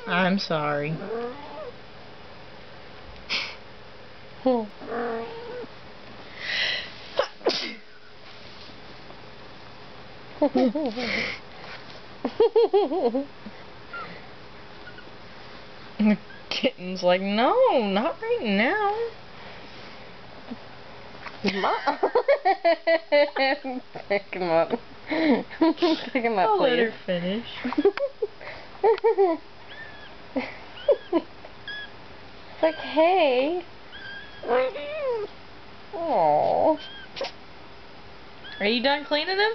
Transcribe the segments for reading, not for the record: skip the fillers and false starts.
I'm sorry. The kitten's like, no, not right now. Pick him up. Pick him up, I'll please. let her finish. It's like, hey. Aww. Are you done cleaning him?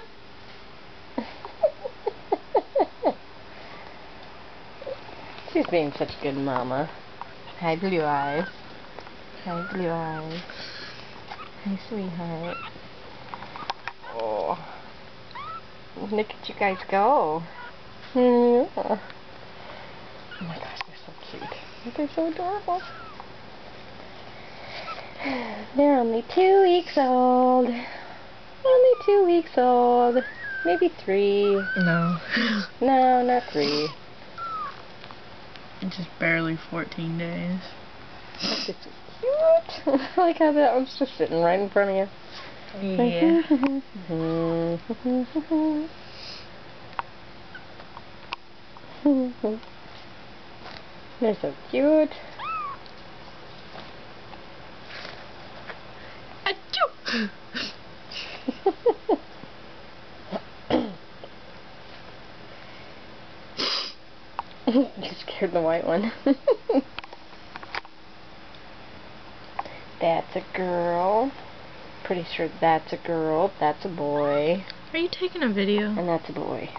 She's being such a good mama. Hi, Blue Eyes. Hi, Blue Eyes. Hi, sweetheart. Oh. Look at you guys go. Yeah. Oh my gosh, they're so cute. They're so adorable. They're only 2 weeks old. Only 2 weeks old. Maybe 3. No. No, not 3. Just barely 14 days. It's cute. I like how that was just sitting right in front of you. Yeah. They're so cute. Achoo! You scared the white one. That's a girl. Pretty sure that's a girl. That's a boy. Are you taking a video? And that's a boy.